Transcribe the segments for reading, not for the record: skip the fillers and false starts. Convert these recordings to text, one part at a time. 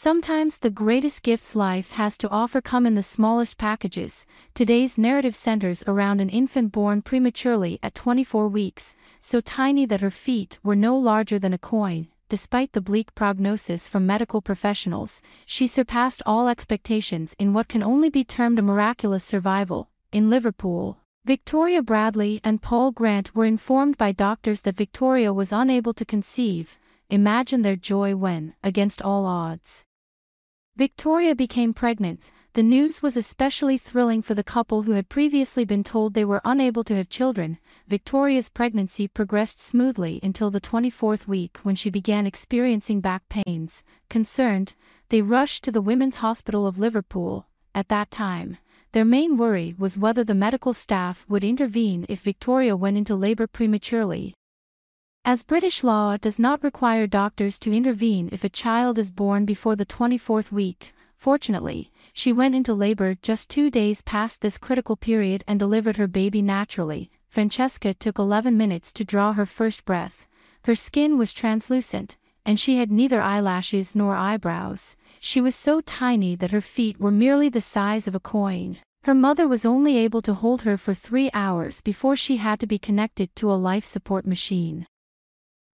Sometimes the greatest gifts life has to offer come in the smallest packages. Today's narrative centers around an infant born prematurely at 24 weeks, so tiny that her feet were no larger than a coin. Despite the bleak prognosis from medical professionals, she surpassed all expectations in what can only be termed a miraculous survival. In Liverpool, Victoria Bradley and Paul Grant were informed by doctors that Victoria was unable to conceive. Imagine their joy when, against all odds, Victoria became pregnant. The news was especially thrilling for the couple who had previously been told they were unable to have children. Victoria's pregnancy progressed smoothly until the 24th week when she began experiencing back pains. Concerned, they rushed to the Women's Hospital of Liverpool. At that time, their main worry was whether the medical staff would intervene if Victoria went into labor prematurely. As British law does not require doctors to intervene if a child is born before the 24th week, fortunately, she went into labor just 2 days past this critical period and delivered her baby naturally. Francesca took 11 minutes to draw her first breath. Her skin was translucent, and she had neither eyelashes nor eyebrows. She was so tiny that her feet were merely the size of a coin. Her mother was only able to hold her for 3 hours before she had to be connected to a life support machine.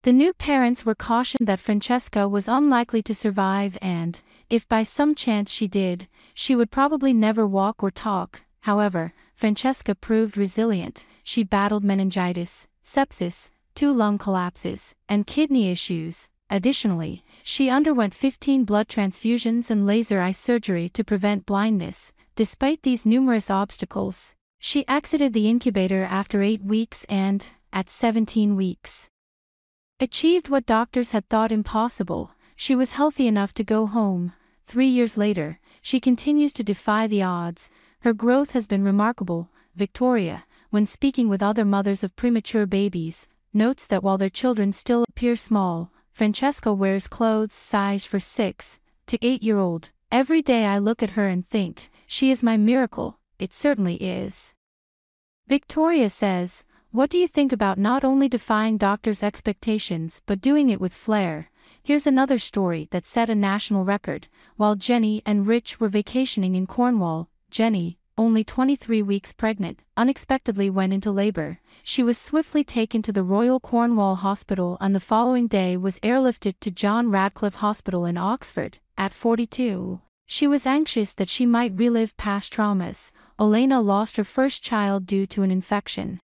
The new parents were cautioned that Francesca was unlikely to survive and, if by some chance she did, she would probably never walk or talk. However, Francesca proved resilient. She battled meningitis, sepsis, 2 lung collapses, and kidney issues. Additionally, she underwent 15 blood transfusions and laser eye surgery to prevent blindness. Despite these numerous obstacles, she exited the incubator after 8 weeks and, at 17 weeks, achieved what doctors had thought impossible. She was healthy enough to go home. 3 years later, she continues to defy the odds. Her growth has been remarkable. Victoria, when speaking with other mothers of premature babies, notes that while their children still appear small, Francesca wears clothes sized for 6 to 8-year-old. Every day I look at her and think, she is my miracle. It certainly is. Victoria says, "What do you think about not only defying doctors' expectations but doing it with flair?" Here's another story that set a national record. While Jenny and Rich were vacationing in Cornwall, Jenny, only 23 weeks pregnant, unexpectedly went into labor. She was swiftly taken to the Royal Cornwall Hospital and the following day was airlifted to John Radcliffe Hospital in Oxford. At 42, she was anxious that she might relive past traumas. Elena lost her first child due to an infection.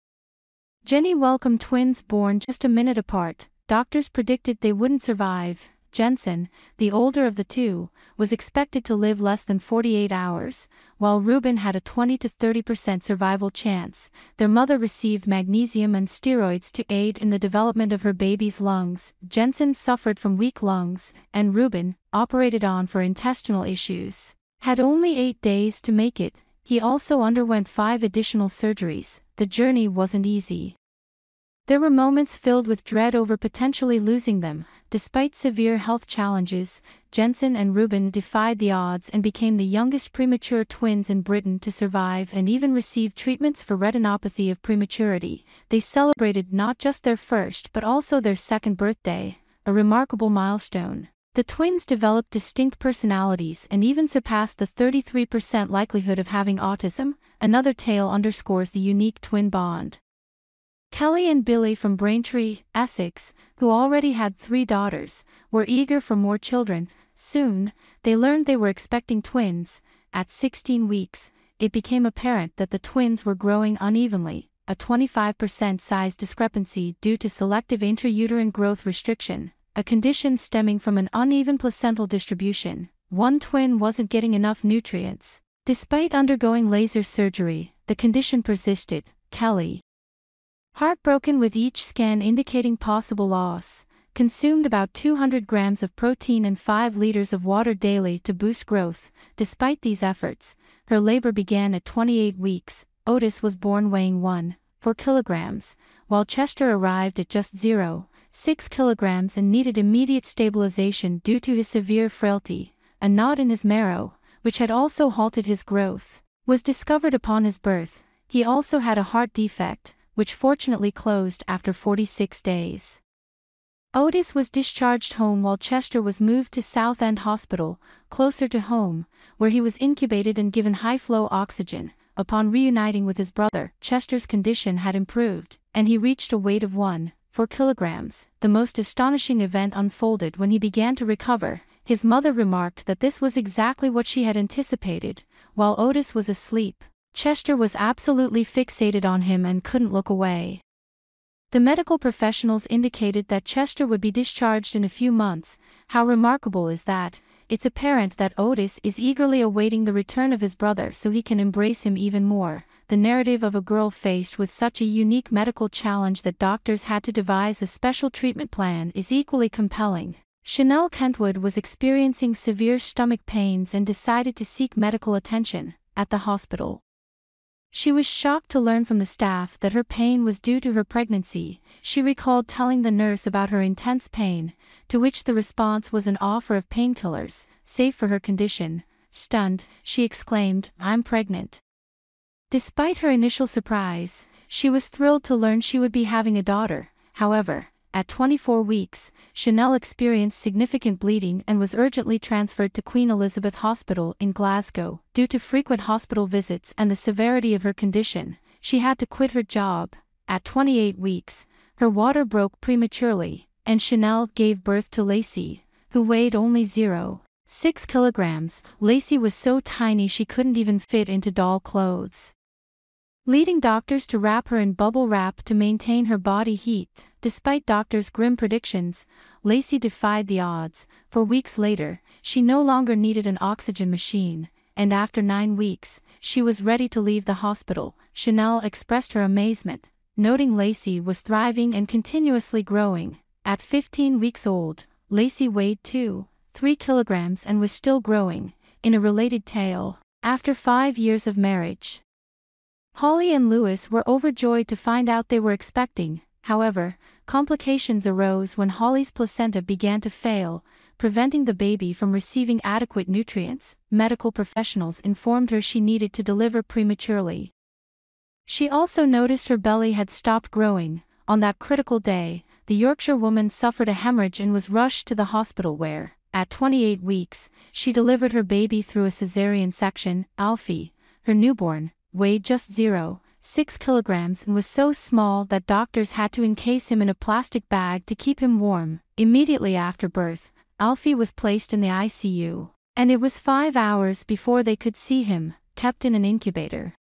Jenny welcomed twins born just a minute apart. Doctors predicted they wouldn't survive. Jensen, the older of the two, was expected to live less than 48 hours, while Ruben had a 20 to 30% survival chance. Their mother received magnesium and steroids to aid in the development of her baby's lungs. Jensen suffered from weak lungs, and Ruben, operated on for intestinal issues, had only 8 days to make it. He also underwent 5 additional surgeries. The journey wasn't easy. There were moments filled with dread over potentially losing them. Despite severe health challenges, Jensen and Ruben defied the odds and became the youngest premature twins in Britain to survive and even receive treatments for retinopathy of prematurity. They celebrated not just their first but also their second birthday, a remarkable milestone. The twins developed distinct personalities and even surpassed the 33% likelihood of having autism. Another tale underscores the unique twin bond. Kelly and Billy from Braintree, Essex, who already had 3 daughters, were eager for more children. Soon, they learned they were expecting twins. At 16 weeks, it became apparent that the twins were growing unevenly, a 25% size discrepancy due to selective intrauterine growth restriction, a condition stemming from an uneven placental distribution. One twin wasn't getting enough nutrients. Despite undergoing laser surgery, the condition persisted. Kelly, heartbroken with each scan indicating possible loss, consumed about 200 grams of protein and 5 liters of water daily to boost growth. Despite these efforts, her labor began at 28 weeks. Otis was born weighing 1.4 kilograms, while Chester arrived at just 0.6 kilograms and needed immediate stabilization due to his severe frailty. A knot in his marrow, which had also halted his growth, was discovered upon his birth. He also had a heart defect, which fortunately closed after 46 days. Otis was discharged home while Chester was moved to South End Hospital, closer to home, where he was incubated and given high-flow oxygen. Upon reuniting with his brother, Chester's condition had improved, and he reached a weight of 1.4 kilograms. The most astonishing event unfolded when he began to recover. His mother remarked that this was exactly what she had anticipated. While Otis was asleep, Chester was absolutely fixated on him and couldn't look away. The medical professionals indicated that Chester would be discharged in a few months. How remarkable is that? It's apparent that Otis is eagerly awaiting the return of his brother so he can embrace him even more. The narrative of a girl faced with such a unique medical challenge that doctors had to devise a special treatment plan is equally compelling. Chanel Kentwood was experiencing severe stomach pains and decided to seek medical attention at the hospital. She was shocked to learn from the staff that her pain was due to her pregnancy. She recalled telling the nurse about her intense pain, to which the response was an offer of painkillers, safe for her condition. Stunned, she exclaimed, "I'm pregnant." Despite her initial surprise, she was thrilled to learn she would be having a daughter. However, at 24 weeks, Chanel experienced significant bleeding and was urgently transferred to Queen Elizabeth Hospital in Glasgow. Due to frequent hospital visits and the severity of her condition, she had to quit her job. At 28 weeks, her water broke prematurely, and Chanel gave birth to Lacey, who weighed only 0.6 kilograms. Lacey was so tiny she couldn't even fit into doll clothes, leading doctors to wrap her in bubble wrap to maintain her body heat. Despite doctors' grim predictions, Lacey defied the odds. 4 weeks later, she no longer needed an oxygen machine, and after 9 weeks, she was ready to leave the hospital. Chanel expressed her amazement, noting Lacey was thriving and continuously growing. At 15 weeks old, Lacey weighed 2.3 kilograms and was still growing. In a related tale, after 5 years of marriage, Holly and Lewis were overjoyed to find out they were expecting. However, complications arose when Holly's placenta began to fail, preventing the baby from receiving adequate nutrients. Medical professionals informed her she needed to deliver prematurely. She also noticed her belly had stopped growing. On that critical day, the Yorkshire woman suffered a hemorrhage and was rushed to the hospital where, at 28 weeks, she delivered her baby through a cesarean section. Alfie, her newborn, weighed just 0.6 kilograms and was so small that doctors had to encase him in a plastic bag to keep him warm. Immediately after birth, Alfie was placed in the ICU, and it was 5 hours before they could see him, kept in an incubator.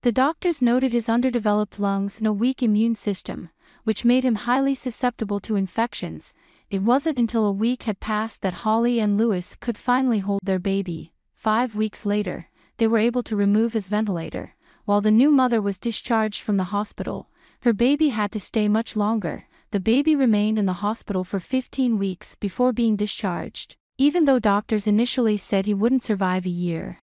The doctors noted his underdeveloped lungs and a weak immune system, which made him highly susceptible to infections. It wasn't until a week had passed that Holly and Lewis could finally hold their baby. 5 weeks later, they were able to remove his ventilator. While the new mother was discharged from the hospital, her baby had to stay much longer. The baby remained in the hospital for 15 weeks before being discharged, even though doctors initially said he wouldn't survive a year.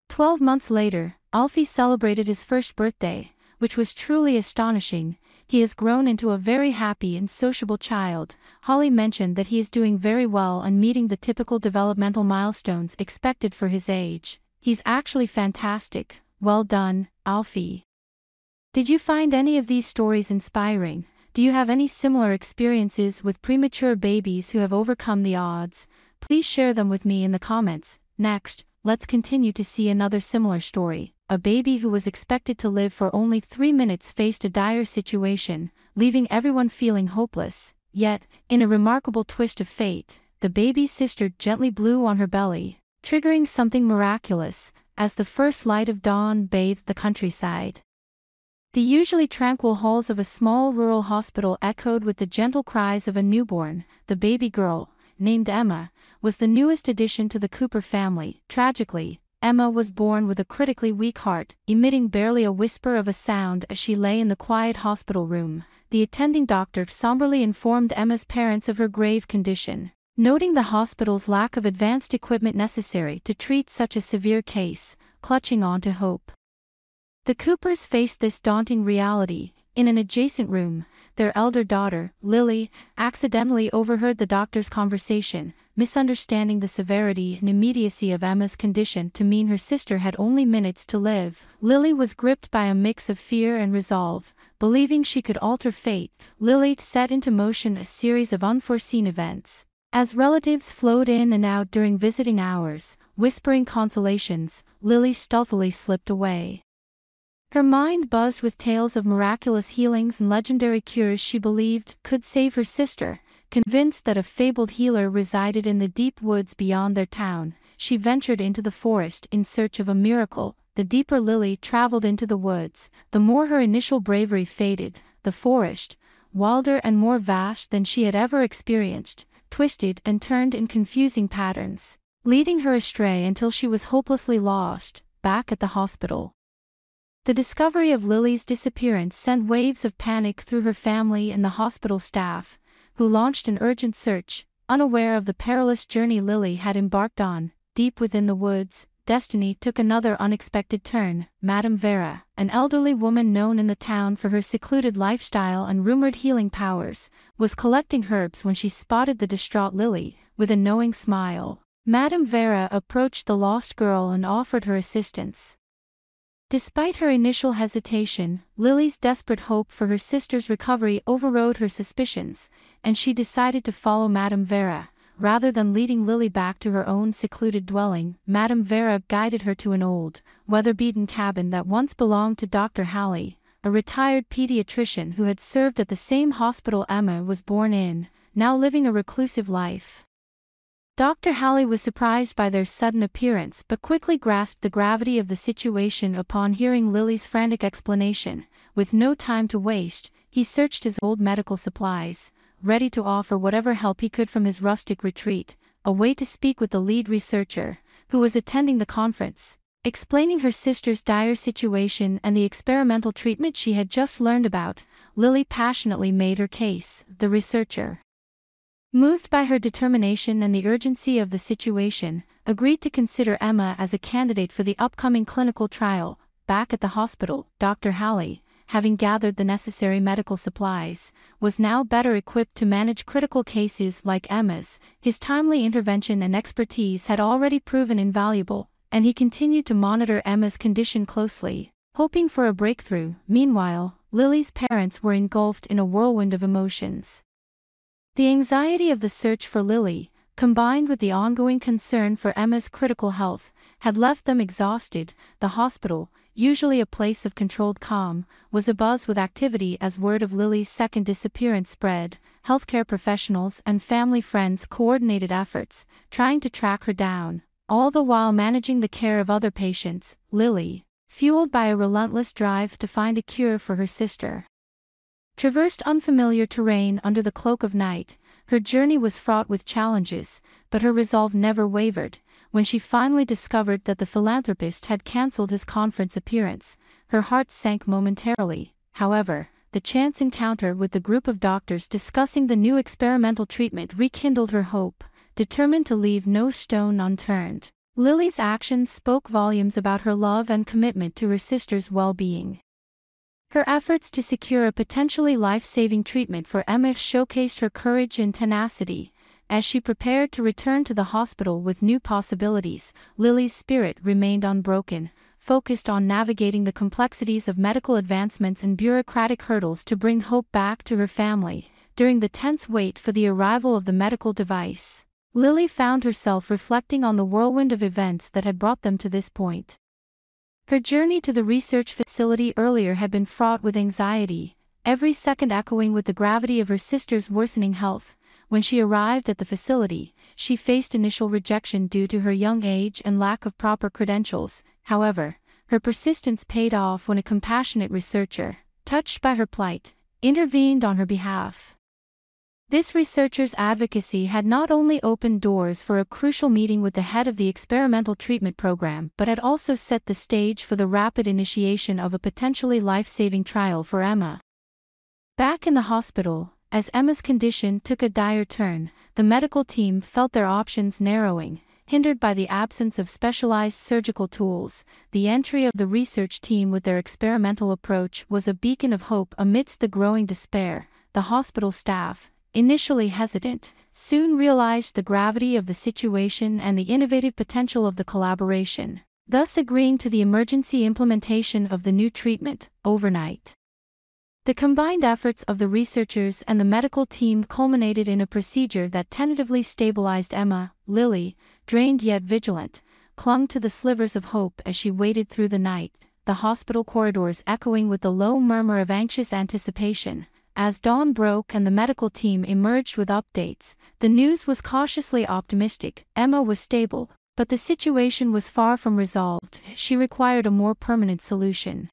12 months later, Alfie celebrated his first birthday, which was truly astonishing. He has grown into a very happy and sociable child. Holly mentioned that he is doing very well and meeting the typical developmental milestones expected for his age. He's actually fantastic. Well done, Alfie. Did you find any of these stories inspiring? Do you have any similar experiences with premature babies who have overcome the odds? Please share them with me in the comments. Next, let's continue to see another similar story. A baby who was expected to live for only 3 minutes faced a dire situation, leaving everyone feeling hopeless. Yet, in a remarkable twist of fate, the baby's sister gently blew on her belly, triggering something miraculous, as the first light of dawn bathed the countryside. The usually tranquil halls of a small rural hospital echoed with the gentle cries of a newborn. The baby girl, named Emma, was the newest addition to the Cooper family. Tragically, Emma was born with a critically weak heart, emitting barely a whisper of a sound as she lay in the quiet hospital room. The attending doctor somberly informed Emma's parents of her grave condition, noting the hospital's lack of advanced equipment necessary to treat such a severe case. Clutching on to hope, the Coopers faced this daunting reality. In an adjacent room, their elder daughter, Lily, accidentally overheard the doctor's conversation, misunderstanding the severity and immediacy of Emma's condition to mean her sister had only minutes to live. Lily was gripped by a mix of fear and resolve. Believing she could alter fate, Lily set into motion a series of unforeseen events. As relatives flowed in and out during visiting hours, whispering consolations, Lily stealthily slipped away. Her mind buzzed with tales of miraculous healings and legendary cures she believed could save her sister. Convinced that a fabled healer resided in the deep woods beyond their town, she ventured into the forest in search of a miracle. The deeper Lily traveled into the woods, the more her initial bravery faded. The forest, wilder and more vast than she had ever experienced, twisted and turned in confusing patterns, leading her astray until she was hopelessly lost, back at the hospital. The discovery of Lily's disappearance sent waves of panic through her family and the hospital staff, who launched an urgent search. Unaware of the perilous journey Lily had embarked on, deep within the woods, destiny took another unexpected turn. Madame Vera, an elderly woman known in the town for her secluded lifestyle and rumored healing powers, was collecting herbs when she spotted the distraught Lily. With a knowing smile, Madame Vera approached the lost girl and offered her assistance. Despite her initial hesitation, Lily's desperate hope for her sister's recovery overrode her suspicions, and she decided to follow Madame Vera. Rather than leading Lily back to her own secluded dwelling, Madame Vera guided her to an old, weather-beaten cabin that once belonged to Dr. Halley, a retired pediatrician who had served at the same hospital Emma was born in, now living a reclusive life. Dr. Halley was surprised by their sudden appearance but quickly grasped the gravity of the situation upon hearing Lily's frantic explanation. With no time to waste, he searched his old medical supplies, ready to offer whatever help he could from his rustic retreat, a way to speak with the lead researcher, who was attending the conference. Explaining her sister's dire situation and the experimental treatment she had just learned about, Lily passionately made her case. The researcher, moved by her determination and the urgency of the situation, agreed to consider Emma as a candidate for the upcoming clinical trial. Back at the hospital, Dr. Halley, having gathered the necessary medical supplies, was now better equipped to manage critical cases like Emma's. His timely intervention and expertise had already proven invaluable, and he continued to monitor Emma's condition closely, hoping for a breakthrough. Meanwhile, Lily's parents were engulfed in a whirlwind of emotions. The anxiety of the search for Lily, combined with the ongoing concern for Emma's critical health, had left them exhausted. The hospital, usually a place of controlled calm, was abuzz with activity as word of Lily's second disappearance spread. Healthcare professionals and family friends coordinated efforts, trying to track her down, all the while managing the care of other patients. Lily, fueled by a relentless drive to find a cure for her sister, traversed unfamiliar terrain under the cloak of night. Her journey was fraught with challenges, but her resolve never wavered. When she finally discovered that the philanthropist had cancelled his conference appearance, her heart sank momentarily. However, the chance encounter with the group of doctors discussing the new experimental treatment rekindled her hope. Determined to leave no stone unturned, Lily's actions spoke volumes about her love and commitment to her sister's well-being. Her efforts to secure a potentially life-saving treatment for Emma showcased her courage and tenacity. As she prepared to return to the hospital with new possibilities, Lily's spirit remained unbroken, focused on navigating the complexities of medical advancements and bureaucratic hurdles to bring hope back to her family. During the tense wait for the arrival of the medical device, Lily found herself reflecting on the whirlwind of events that had brought them to this point. Her journey to the research facility earlier had been fraught with anxiety, every second echoing with the gravity of her sister's worsening health. When she arrived at the facility, she faced initial rejection due to her young age and lack of proper credentials. However, her persistence paid off when a compassionate researcher, touched by her plight, intervened on her behalf. This researcher's advocacy had not only opened doors for a crucial meeting with the head of the experimental treatment program but had also set the stage for the rapid initiation of a potentially life-saving trial for Emma. Back in the hospital, as Emma's condition took a dire turn, the medical team felt their options narrowing. hindered by the absence of specialized surgical tools. The entry of the research team with their experimental approach was a beacon of hope amidst the growing despair. The hospital staff, initially hesitant, soon realized the gravity of the situation and the innovative potential of the collaboration, thus agreeing to the emergency implementation of the new treatment overnight. The combined efforts of the researchers and the medical team culminated in a procedure that tentatively stabilized Emma. Lily, drained yet vigilant, clung to the slivers of hope as she waited through the night, the hospital corridors echoing with the low murmur of anxious anticipation. As dawn broke and the medical team emerged with updates, the news was cautiously optimistic. Emma was stable, but the situation was far from resolved. She required a more permanent solution.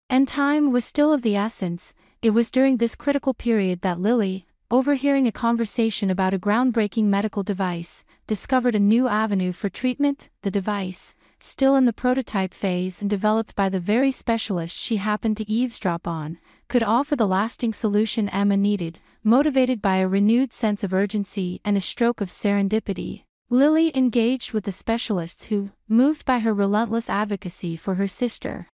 And time was still of the essence. It was during this critical period that Lily, overhearing a conversation about a groundbreaking medical device, discovered a new avenue for treatment. The device, still in the prototype phase and developed by the very specialist she happened to eavesdrop on, could offer the lasting solution Emma needed. Motivated by a renewed sense of urgency and a stroke of serendipity, Lily engaged with the specialists who, moved by her relentless advocacy for her sister,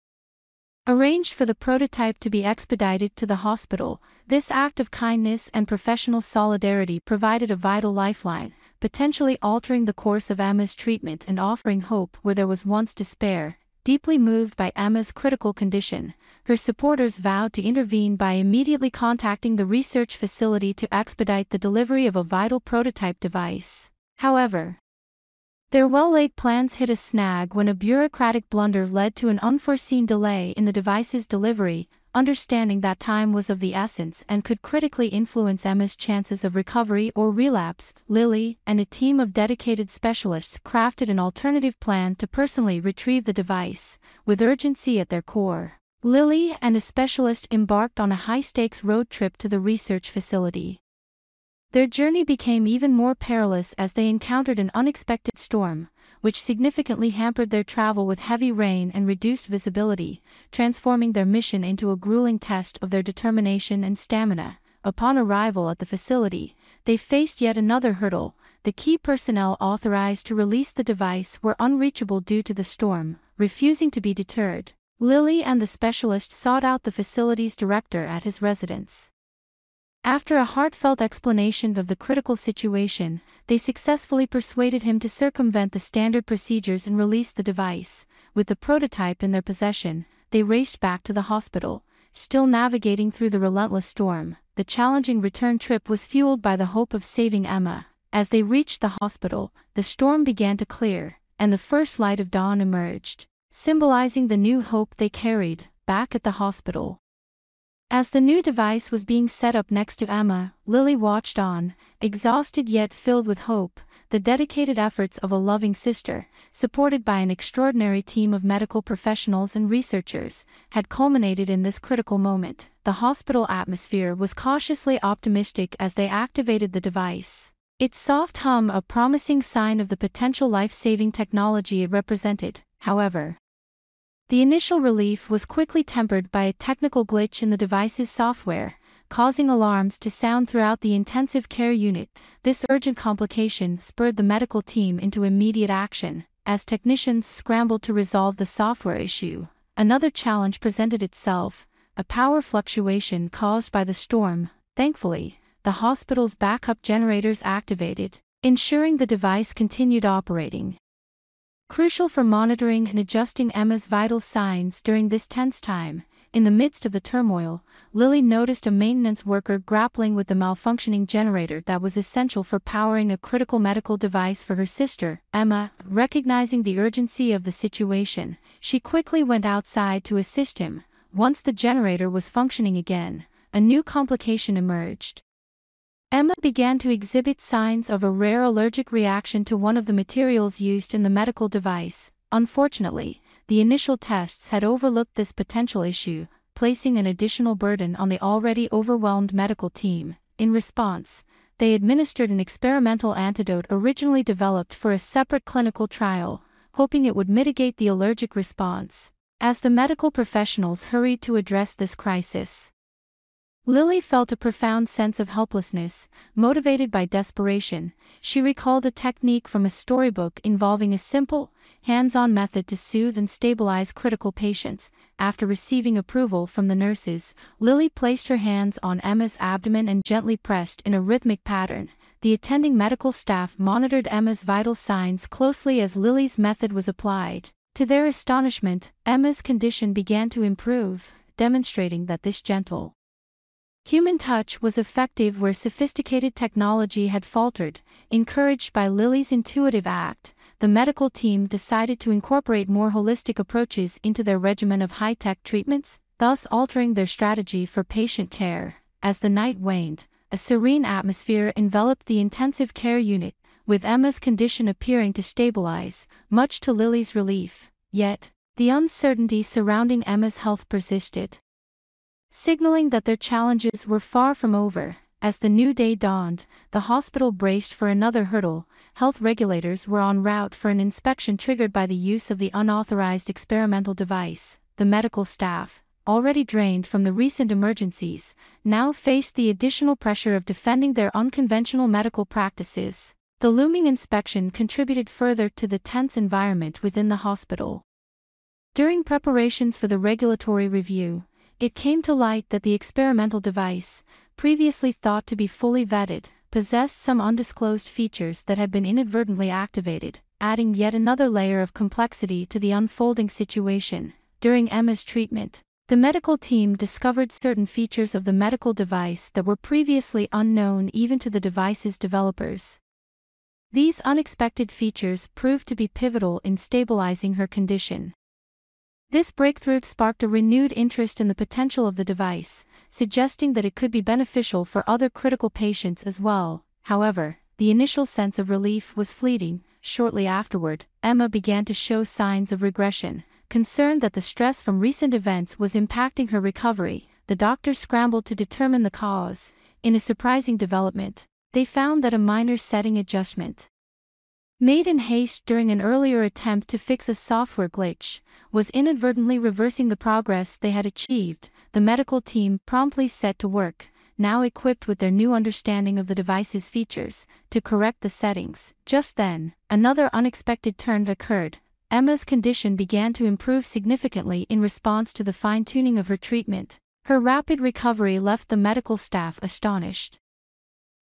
arranged for the prototype to be expedited to the hospital. This act of kindness and professional solidarity provided a vital lifeline, potentially altering the course of Emma's treatment and offering hope where there was once despair. Deeply moved by Emma's critical condition, her supporters vowed to intervene by immediately contacting the research facility to expedite the delivery of a vital prototype device. However, their well-laid plans hit a snag when a bureaucratic blunder led to an unforeseen delay in the device's delivery. Understanding that time was of the essence and could critically influence Emma's chances of recovery or relapse, Lily and a team of dedicated specialists crafted an alternative plan to personally retrieve the device. With urgency at their core, Lily and a specialist embarked on a high-stakes road trip to the research facility. Their journey became even more perilous as they encountered an unexpected storm, which significantly hampered their travel with heavy rain and reduced visibility, transforming their mission into a grueling test of their determination and stamina. Upon arrival at the facility, they faced yet another hurdle. The key personnel authorized to release the device were unreachable due to the storm. Refusing to be deterred, Lily and the specialist sought out the facility's director at his residence. After a heartfelt explanation of the critical situation, they successfully persuaded him to circumvent the standard procedures and release the device. With the prototype in their possession, they raced back to the hospital, still navigating through the relentless storm. The challenging return trip was fueled by the hope of saving Emma. As they reached the hospital, the storm began to clear, and the first light of dawn emerged, symbolizing the new hope they carried. Back at the hospital, as the new device was being set up next to Emma, Lily watched on, exhausted yet filled with hope. The dedicated efforts of a loving sister, supported by an extraordinary team of medical professionals and researchers, had culminated in this critical moment. The hospital atmosphere was cautiously optimistic as they activated the device, its soft hum a promising sign of the potential life-saving technology it represented. However, the initial relief was quickly tempered by a technical glitch in the device's software, causing alarms to sound throughout the intensive care unit. This urgent complication spurred the medical team into immediate action. As technicians scrambled to resolve the software issue, another challenge presented itself, a power fluctuation caused by the storm. Thankfully, the hospital's backup generators activated, ensuring the device continued operating. Crucial for monitoring and adjusting Emma's vital signs during this tense time. In the midst of the turmoil, Lily noticed a maintenance worker grappling with the malfunctioning generator that was essential for powering a critical medical device for her sister. Emma, recognizing the urgency of the situation, she quickly went outside to assist him. Once the generator was functioning again, a new complication emerged. Emma began to exhibit signs of a rare allergic reaction to one of the materials used in the medical device. Unfortunately, the initial tests had overlooked this potential issue, placing an additional burden on the already overwhelmed medical team. In response, they administered an experimental antidote originally developed for a separate clinical trial, hoping it would mitigate the allergic response. As the medical professionals hurried to address this crisis, Lily felt a profound sense of helplessness, motivated by desperation. She recalled a technique from a storybook involving a simple, hands-on method to soothe and stabilize critical patients. After receiving approval from the nurses, Lily placed her hands on Emma's abdomen and gently pressed in a rhythmic pattern. The attending medical staff monitored Emma's vital signs closely as Lily's method was applied. To their astonishment, Emma's condition began to improve, demonstrating that this gentle, human touch was effective where sophisticated technology had faltered. Encouraged by Lily's intuitive act, the medical team decided to incorporate more holistic approaches into their regimen of high-tech treatments, thus altering their strategy for patient care. As the night waned, a serene atmosphere enveloped the intensive care unit, with Emma's condition appearing to stabilize, much to Lily's relief. Yet, the uncertainty surrounding Emma's health persisted, signaling that their challenges were far from over. As the new day dawned, the hospital braced for another hurdle. Health regulators were en route for an inspection triggered by the use of the unauthorized experimental device. The medical staff, already drained from the recent emergencies, now faced the additional pressure of defending their unconventional medical practices. The looming inspection contributed further to the tense environment within the hospital. During preparations for the regulatory review, it came to light that the experimental device, previously thought to be fully vetted, possessed some undisclosed features that had been inadvertently activated, adding yet another layer of complexity to the unfolding situation. During Emma's treatment, the medical team discovered certain features of the medical device that were previously unknown even to the device's developers. These unexpected features proved to be pivotal in stabilizing her condition. This breakthrough sparked a renewed interest in the potential of the device, suggesting that it could be beneficial for other critical patients as well. However, the initial sense of relief was fleeting. Shortly afterward, Emma began to show signs of regression. Concerned that the stress from recent events was impacting her recovery, the doctors scrambled to determine the cause. In a surprising development, they found that a minor setting adjustment, made in haste during an earlier attempt to fix a software glitch, was inadvertently reversing the progress they had achieved. The medical team promptly set to work, now equipped with their new understanding of the device's features, to correct the settings. Just then, another unexpected turn occurred. Emma's condition began to improve significantly in response to the fine-tuning of her treatment. Her rapid recovery left the medical staff astonished,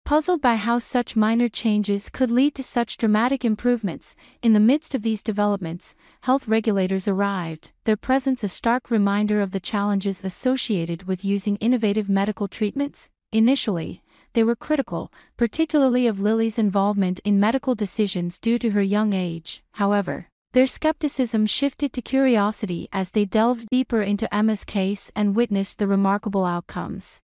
puzzled by how such minor changes could lead to such dramatic improvements. In the midst of these developments, health regulators arrived, their presence a stark reminder of the challenges associated with using innovative medical treatments. Initially, they were critical, particularly of Lily's involvement in medical decisions due to her young age. However, their skepticism shifted to curiosity as they delved deeper into Emma's case and witnessed the remarkable outcomes.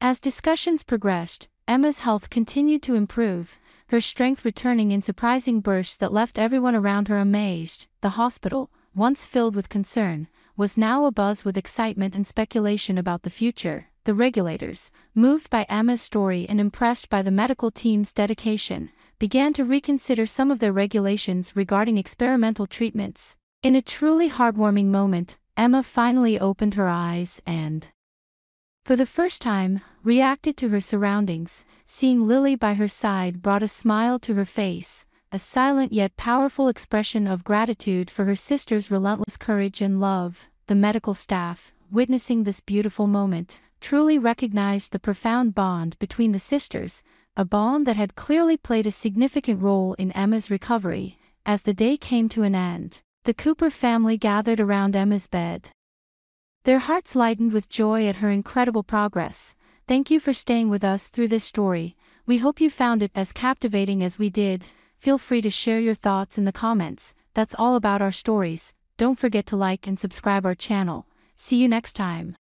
As discussions progressed, Emma's health continued to improve, her strength returning in surprising bursts that left everyone around her amazed. The hospital, once filled with concern, was now abuzz with excitement and speculation about the future. The regulators, moved by Emma's story and impressed by the medical team's dedication, began to reconsider some of their regulations regarding experimental treatments. In a truly heartwarming moment, Emma finally opened her eyes and, for the first time, reacted to her surroundings. Seeing Lily by her side brought a smile to her face, a silent yet powerful expression of gratitude for her sister's relentless courage and love. The medical staff, witnessing this beautiful moment, truly recognized the profound bond between the sisters, a bond that had clearly played a significant role in Emma's recovery. As the day came to an end, the Cooper family gathered around Emma's bed, their hearts lightened with joy at her incredible progress. Thank you for staying with us through this story. We hope you found it as captivating as we did. Feel free to share your thoughts in the comments. That's all about our stories. Don't forget to like and subscribe our channel. See you next time.